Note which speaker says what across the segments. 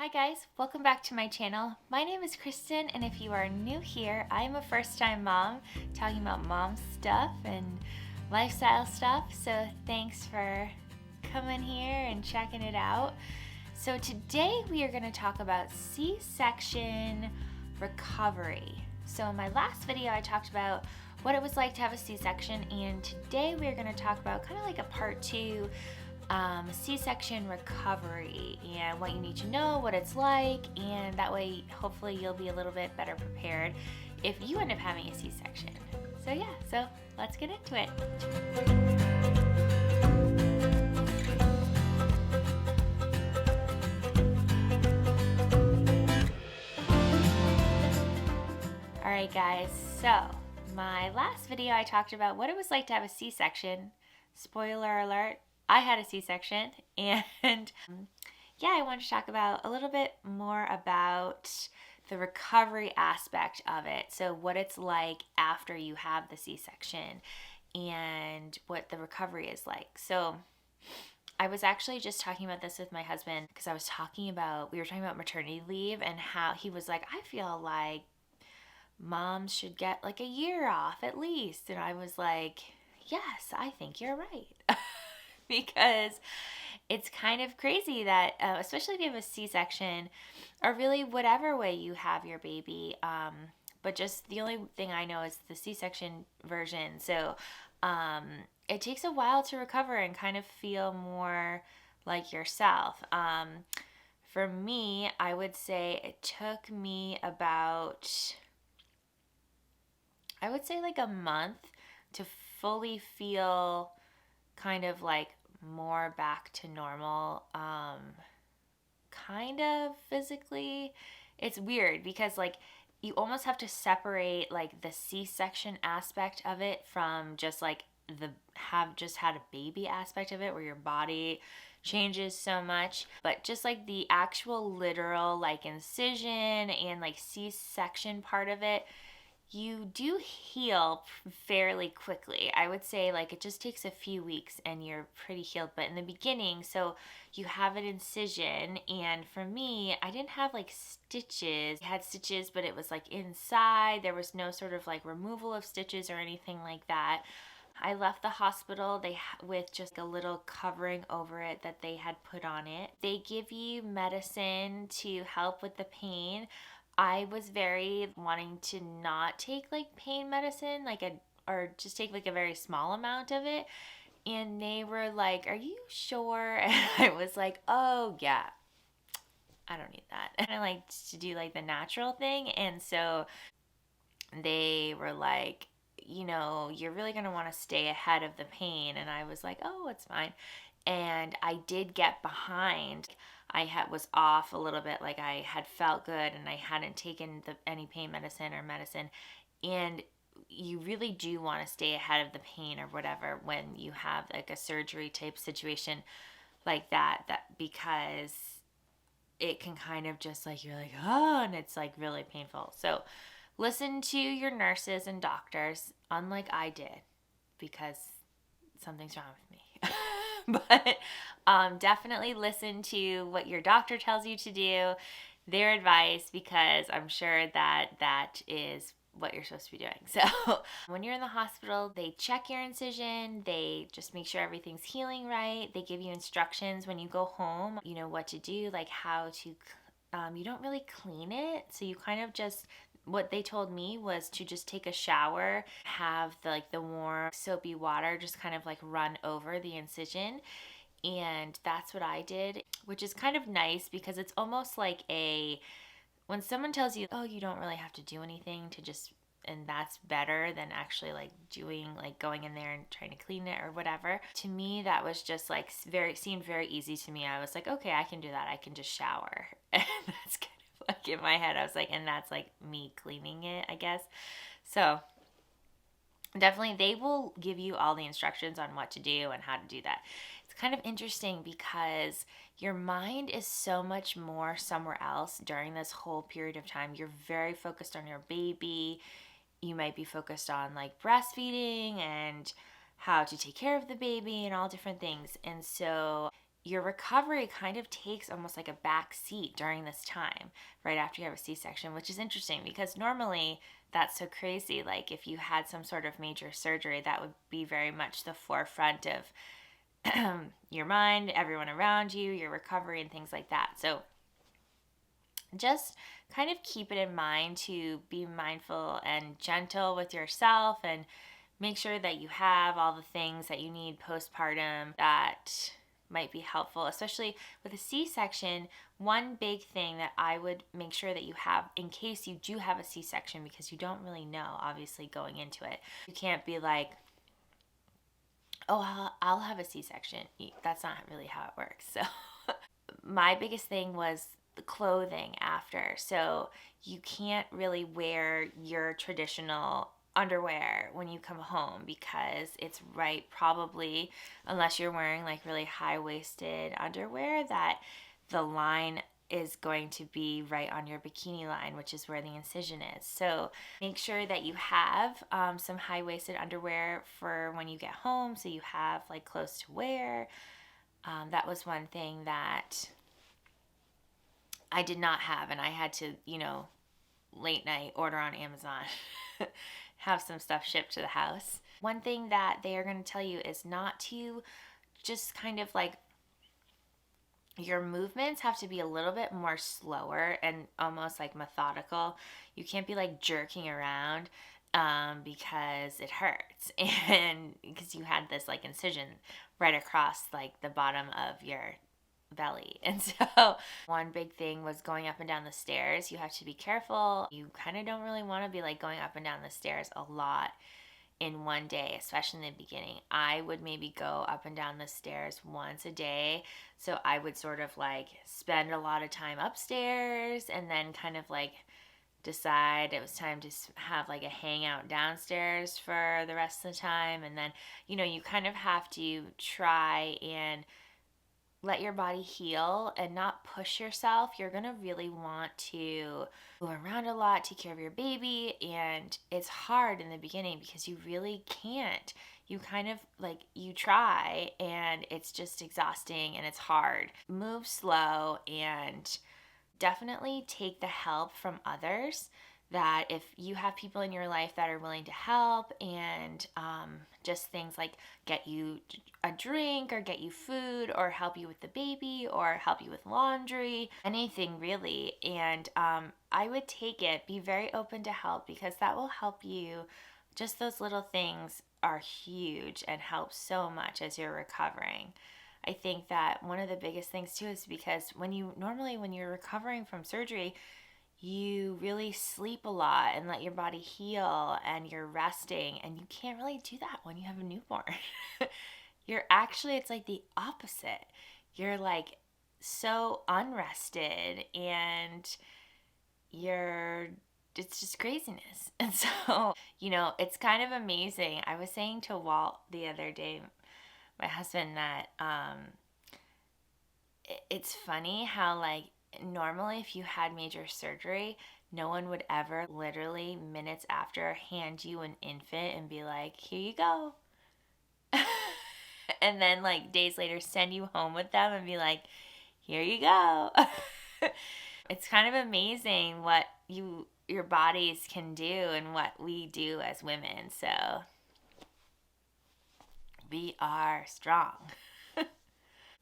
Speaker 1: Hi guys, welcome back to my channel. My name is Kristen, and if you are new here, I am a first-time mom talking about mom stuff and lifestyle stuff. So thanks for coming here and checking it out. So today we are going to talk about C-section recovery. So in my last video I talked about what it was like to have a C-section, and today we are going to talk about kind of like a part 2 C-section recovery and what you need to know, what it's like, and that way hopefully you'll be a little bit better prepared if you end up having a C-section. So let's get into it. Alright guys, so my last video I talked about what it was like to have a C-section. Spoiler alert, I had a C-section, and I wanted to talk about a little bit more about the recovery aspect of it. So what it's like after you have the C-section and what the recovery is like. So I was actually just talking about this with my husband because we were talking about maternity leave and how he was like, I feel like moms should get like a year off at least. And I was like, yes, I think you're right. Because it's kind of crazy that, especially if you have a C-section, or really whatever way you have your baby, but just the only thing I know is the C-section version. So it takes a while to recover and kind of feel more like yourself. For me, I would say it took me about, I would say like a month to fully feel kind of like more back to normal, kind of physically. It's weird because like you almost have to separate like the C-section aspect of it from just like the have just had a baby aspect of it where your body changes so much. But just like the actual literal like incision and like C-section part of it, you do heal fairly quickly. I would say like it just takes a few weeks and you're pretty healed. But in the beginning, so you have an incision, and for me, I didn't have like stitches. I had stitches, but it was like inside. There was no sort of like removal of stitches or anything like that. I left the hospital with just a little covering over it that they had put on it. They give you medicine to help with the pain. I was very wanting to not take like pain medicine, or just take like a very small amount of it. And they were like, "Are you sure?" And I was like, "Oh yeah, I don't need that." And I like to do like the natural thing. And so they were like, you're really going to want to stay ahead of the pain. And I was like, "Oh, it's fine." And I did get behind. Was off a little bit, like I had felt good and I hadn't taken any pain medicine or medicine. And you really do want to stay ahead of the pain or whatever when you have like a surgery type situation like that because it can kind of just like, you're like, oh, and it's like really painful. So listen to your nurses and doctors, unlike I did, because something's wrong with me. But definitely listen to what your doctor tells you to do, their advice, because I'm sure that is what you're supposed to be doing. So when you're in the hospital, they check your incision, they just make sure everything's healing right. They give you instructions when you go home, what to do, like how to, you don't really clean it. So you kind of just, what they told me was to just take a shower, have the warm soapy water just kind of like run over the incision. And that's what I did, which is kind of nice because it's almost like when someone tells you, oh, you don't really have to do anything to just, and that's better than actually going in there and trying to clean it or whatever. To me, that was just like seemed very easy to me. I was like, okay, I can do that. I can just shower. And that's kind of like in my head, I was like, and that's like me cleaning it, I guess. So definitely they will give you all the instructions on what to do and how to do that. It's kind of interesting because your mind is so much more somewhere else during this whole period of time. You're very focused on your baby. You might be focused on like breastfeeding and how to take care of the baby and all different things. And so your recovery kind of takes almost like a back seat during this time, right after you have a C-section, which is interesting because normally that's so crazy. Like if you had some sort of major surgery, that would be very much the forefront of your mind, everyone around you, your recovery, and things like that. So just kind of keep it in mind to be mindful and gentle with yourself and make sure that you have all the things that you need postpartum that might be helpful, especially with a C-section. One big thing that I would make sure that you have in case you do have a C-section, because you don't really know, obviously, going into it. You can't be like, oh, I'll have a C-section. That's not really how it works. So my biggest thing was the clothing after. So you can't really wear your traditional underwear when you come home because it's right, probably, unless you're wearing like really high-waisted underwear, that the line is going to be right on your bikini line, which is where the incision is. So make sure that you have some high-waisted underwear for when you get home, so you have like clothes to wear. That was one thing that I did not have, and I had to, late night order on Amazon, have some stuff shipped to the house. One thing that they are going to tell you is not to just kind of like, your movements have to be a little bit more slower and almost like methodical. You can't be like jerking around because it hurts and because you had this like incision right across like the bottom of your belly. And so one big thing was going up and down the stairs. You have to be careful. You kind of don't really want to be like going up and down the stairs a lot in one day, especially in the beginning. I would maybe go up and down the stairs once a day. So I would sort of like spend a lot of time upstairs and then kind of like decide it was time to have like a hangout downstairs for the rest of the time. And then, you kind of have to try and let your body heal and not push yourself. You're going to really want to move around a lot, take care of your baby, and it's hard in the beginning because you really can't. You kind of like, you try and it's just exhausting and it's hard. Move slow and definitely take the help from others. That if you have people in your life that are willing to help and just things like get you a drink or get you food or help you with the baby or help you with laundry, anything really. And I would take it, be very open to help, because that will help you. Just those little things are huge and help so much as you're recovering. I think that one of the biggest things too is because when you're recovering from surgery, you really sleep a lot and let your body heal and you're resting, and you can't really do that when you have a newborn. It's like the opposite. You're like so unrested and it's just craziness. And so, it's kind of amazing. I was saying to Walt the other day, my husband, that it's funny how like normally if you had major surgery, no one would ever literally minutes after hand you an infant and be like, here you go. And then like days later send you home with them and be like, here you go. It's kind of amazing what your bodies can do and what we do as women. So we are strong.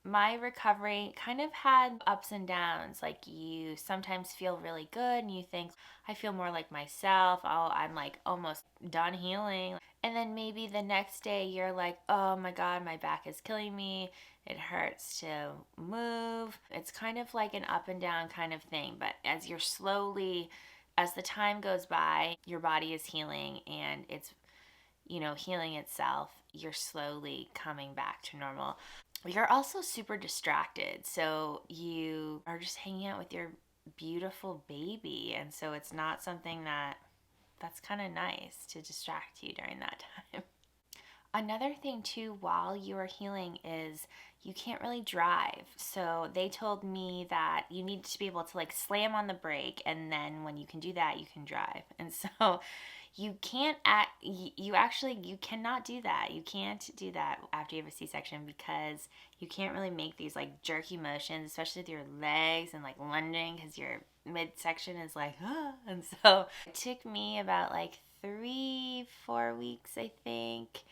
Speaker 1: My recovery kind of had ups and downs. Like, you sometimes feel really good and you think, I feel more like myself. Oh, I'm like almost done healing. And then maybe the next day you're like, oh my God, my back is killing me. It hurts to move. It's kind of like an up and down kind of thing. But as the time goes by, your body is healing and it's, healing itself. You're slowly coming back to normal. You're also super distracted. So you are just hanging out with your beautiful baby. And so it's not something that's kind of nice to distract you during that time. Another thing too while you are healing is you can't really drive. So they told me that you need to be able to like slam on the brake, and then when you can do that, you can drive. And so you can't act, you actually, you cannot do that. You can't do that after you have a C-section because you can't really make these like jerky motions, especially with your legs and like lunging because your midsection is like, ah. And so it took me about like 3-4 weeks, I think,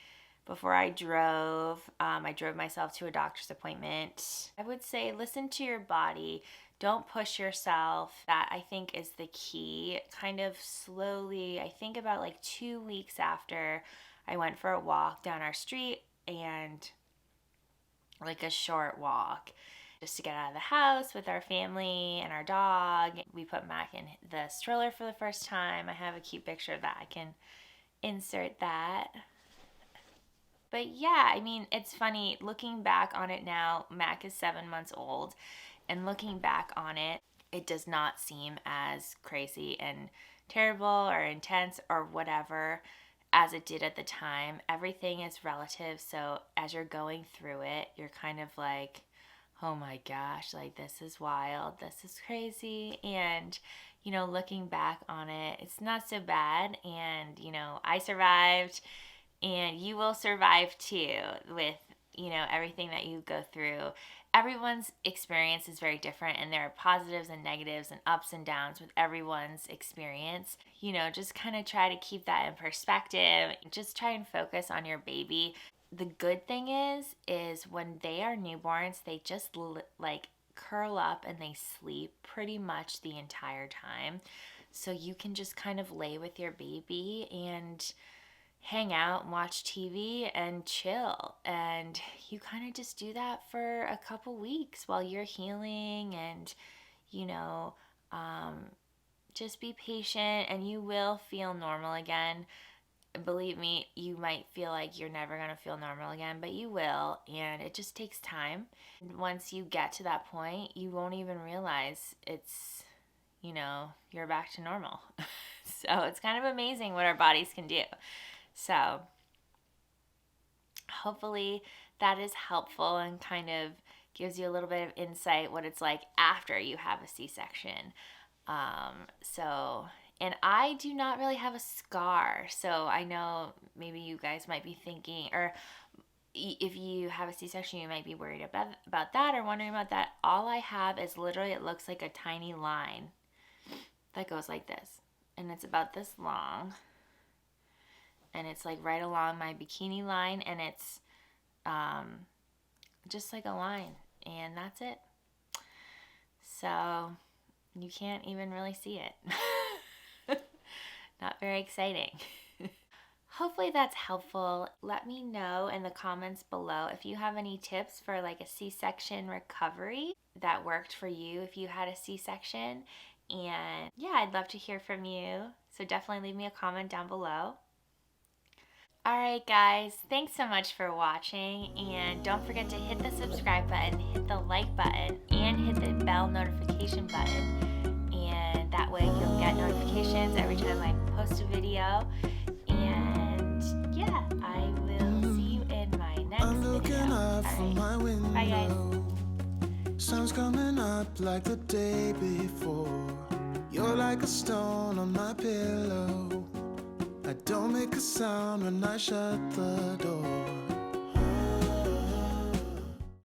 Speaker 1: before I drove. I drove myself to a doctor's appointment. I would say listen to your body. Don't push yourself. That I think is the key. Kind of slowly, I think about like 2 weeks after, I went for a walk down our street, and like a short walk just to get out of the house with our family and our dog. We put Mac in the stroller for the first time. I have a cute picture of that. I can insert that. But yeah, I mean, it's funny looking back on it now. Mac is 7 months old, and looking back on it, it does not seem as crazy and terrible or intense or whatever as it did at the time. Everything is relative. So as you're going through it, you're kind of like, oh my gosh, like this is wild, this is crazy. And, you know, looking back on it, it's not so bad. And, you know, I survived, and you will survive too with, you know, everything that you go through. Everyone's experience is very different, and there are positives and negatives and ups and downs with everyone's experience. You know, just kind of try to keep that in perspective. Just try and focus on your baby. The good thing is when they are newborns, they just like curl up and they sleep pretty much the entire time. So you can just kind of lay with your baby and hang out and watch TV and chill. And you kind of just do that for a couple weeks while you're healing, and, you know, just be patient, and you will feel normal again. Believe me, you might feel like you're never going to feel normal again, but you will, and it just takes time. Once you get to that point, you won't even realize it's, you know, you're back to normal. So it's kind of amazing what our bodies can do. So hopefully that is helpful and kind of gives you a little bit of insight what it's like after you have a C-section. And I do not really have a scar. So I know maybe you guys might be thinking, or if you have a C-section, you might be worried about that or wondering about that. All I have is literally, it looks like a tiny line that goes like this. And it's about this long. And it's like right along my bikini line, and it's just like a line, and that's it. So you can't even really see it. Not very exciting. Hopefully that's helpful. Let me know in the comments below if you have any tips for like a C-section recovery that worked for you if you had a C-section. And yeah, I'd love to hear from you. So definitely leave me a comment down below. Alright guys, thanks so much for watching, and don't forget to hit the subscribe button, hit the like button, and hit the bell notification button, and that way you'll get notifications every time I post a video. And yeah, I will see you in my next video. Alright, bye guys.
Speaker 2: Sun's coming up like the day before. You're like a stone on my pillow. I don't make a sound when I shut the door.